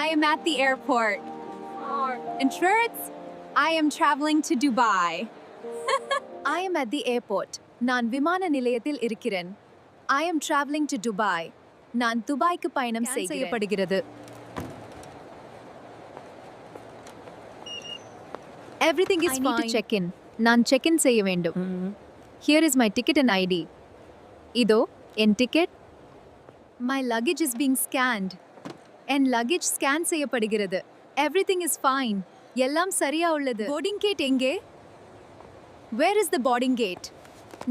I am at the airport. Insurance? I am traveling to Dubai. I am at the airport. நான் விமான நிலையத்தில் இருக்கிறேன். I am traveling to Dubai. நான் துபாய்க்கு பயணம் செய்யப்படுகிறது. Everything is fine. I need to check in. நான் check in செய்ய வேண்டும். Here is my ticket and ID. இதோ என் ticket. My luggage is being scanned. என் luggage scan செய்யப்படுகிறது. Everything is fine. எல்லாம் சரியா உள்ளது. Boarding gate எங்கே? Where is the boarding gate?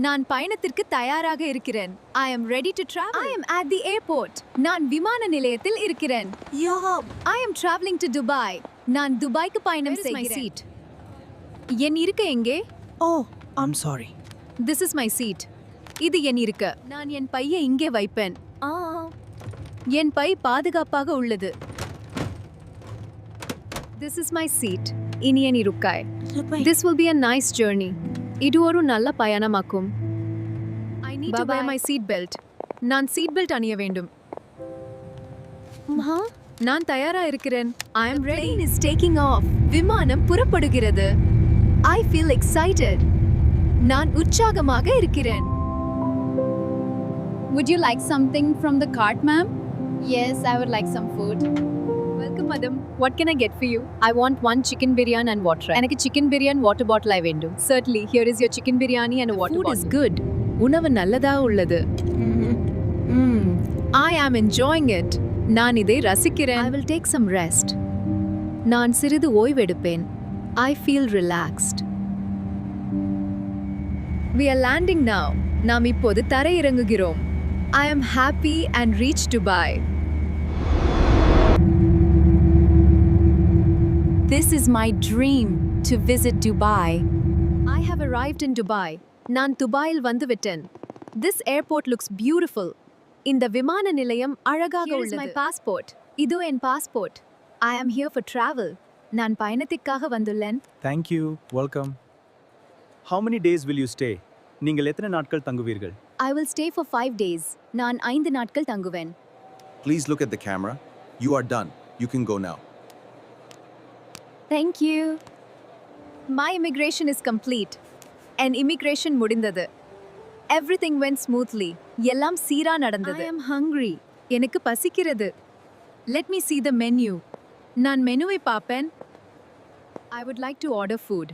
நான் பயணத்திற்கு தயாராக இருக்கிறேன். I am ready to travel. I am at the airport. நான் விமான நிலையத்தில் இருக்கிறேன். I am traveling to Dubai. நான் துபாய்க்கு பயணம் செய்கிறேன். என் இருக்கை எங்கே? Oh, I'm sorry. This is my seat. இது என் இருக்கை. நான் என் பையை இங்கே வைப்பேன். என் பை பாதுகாப்பாக உள்ளது. This is my seat. இனி என் இருக்காய். This will be a nice journey. இது ஒரு நல்ல பயணமாகும். I need to wear my seat belt. நான் seat belt அணிய வேண்டும். நான் தயாரா இருக்கிறேன். I am ready. The plane is taking off. விமானம் புறப்படுகிறது. I feel excited. நான் உற்சாகமாக இருக்கிறேன். Would you like something from the cart, ma'am? Yes, I would like some food. Welcome, madam. What can I get for you? I want one chicken biryani and water. எனக்கு chicken biryani water bottle I வேண்டும். Certainly, here is your chicken biryani and a water bottle. Food is good. உணவு நல்லதா உள்ளது. I am enjoying it. நான் இதை ரசிக்கிறேன். I will take some rest. நான் சிறிது ஓய்வெடுப்பேன். I feel relaxed. We are landing now. நாம் இப்போது தரையிறங்குகிறோம். I am happy and reach Dubai. This is my dream to visit Dubai. I have arrived in Dubai. நான் துபாயில் வந்துவிட்டேன். This airport looks beautiful. இந்த விமான நிலையம் அழகாக உள்ளது. Here is my passport. இது என் passport. I am here for travel. நான் பயணத்திற்காக வந்துள்ளேன். Thank you. Welcome. How many days will you stay? நீங்கள் எத்தனை நாட்கள் தங்குவீர்கள்? I will stay for 5 days. நான் 5 நாட்கள் தங்குவேன். Please look at the camera. You are done. You can go now. Thank you. My immigration is complete. And immigration முடிந்தது. Everything went smoothly. எல்லாம் சீரா நடந்தது. I am hungry. எனக்கு பசிக்கிறது. Let me see the menu. நான் மெனுவை பார்ப்பேன். I would like to order food.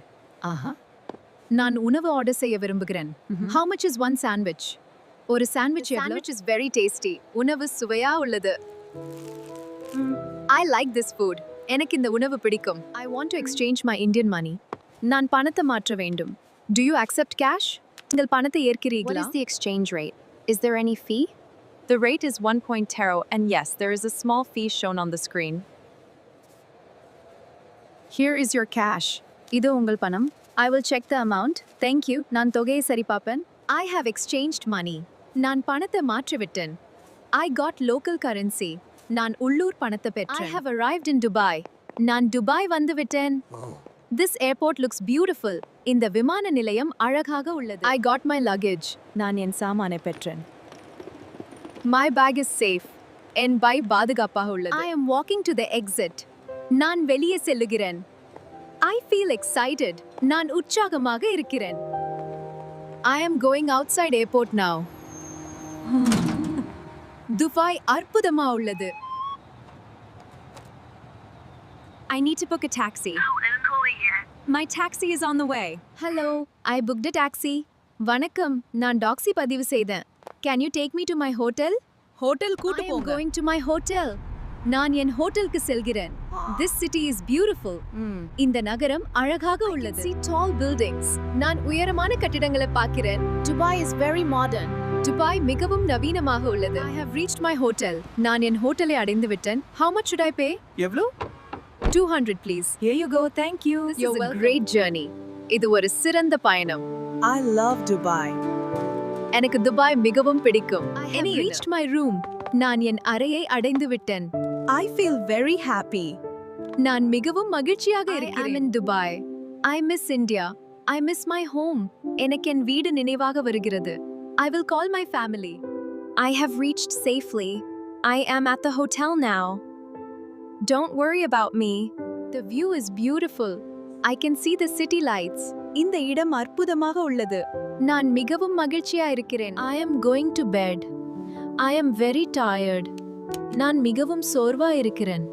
நான் உணவு ஆர்டர் செய்ய விரும்புகிறேன். How much is one sandwich? ஒரு சாண்ட்விச் எவ்வளவு? Sandwich is very tasty. உணவு சுவையா உள்ளது. I like this food. எனக்கு இந்த உணவு பிடிக்கும். I want to exchange my Indian money. நான் பணத்தை மாற்ற வேண்டும். Do you accept cash? நீங்கள் பணத்தை ஏற்கிறீர்களா? What is the exchange rate? Is there any fee? The rate is 1.0 and yes, there is a small fee shown on the screen. Here is your cash. இது உங்கள் பணம். I will check the amount. Thank you. நான் தொகையை சரிபார்ப்பேன். I have exchanged money. நான் பணத்தை மாற்றிவிட்டேன். I got local currency. நான் உள்ளூர் பணத்தை பெற்றேன். I have arrived in Dubai. நான் துபாய் வந்துவிட்டேன். This airport looks beautiful. இந்த விமான நிலையம் அழகாக உள்ளது. I got my luggage. நான் என் சாமானை பெற்றேன். My bag is safe. என் பை பாதுகாப்பாக உள்ளது. I am walking to the exit. நான் வெளியே செல்லுகிறேன். I feel excited. நான் உற்சாகமாக இருக்கிறேன். I am going outside airport now. Dubai அற்புதமா உள்ளது. I need to book a taxi. My taxi is on the way. Hello, I booked a taxi. வணக்கம், நான் taxi பதிவு செய்தேன். Can you take me to my hotel? Hotel கூட்டு I am போங்க. going to my hotel. நான் என் ஹோட்டலுக்கு செல்கிறேன். This city is beautiful. இந்த நகரம் அழகாக உள்ளது. I can see tall buildings. நான் உயரமான கட்டிடங்களை பார்க்கிறேன். Dubai is very modern. Dubai மிகவும் நவீனமாக உள்ளது. I have reached my hotel. நான் என் ஹோட்டலை அடைந்து விட்டேன். How much should I pay? எவ்வளோ? 200 please. Here you go. Thank you. This is a great journey. இது ஒரு சிறந்த பயணம். I love Dubai. எனக்கு துபாய் மிகவும் பிடிக்கும். I have reached my room. நான் என் அறையை அடைந்து விட்டேன். I feel very happy. நான் மிகவும் மகிழ்ச்சியாக இருக்கிறேன். I am in Dubai. I miss India. I miss my home. எனக்கு என் வீடு நினைவாக வருகிறது. I will call my family. I have reached safely. I am at the hotel now. Don't worry about me. The view is beautiful. I can see the city lights. இந்த இடம் அற்புதமாக உள்ளது. நான் மிகவும் மகிழ்ச்சியா இருக்கிறேன். I am going to bed. I am very tired. நான் மிகவும் சோர்வா இருக்கிறேன்.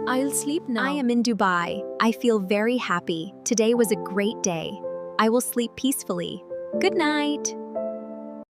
I'll sleep now. I am in Dubai. I feel very happy. Today was a great day. I will sleep peacefully. Good night.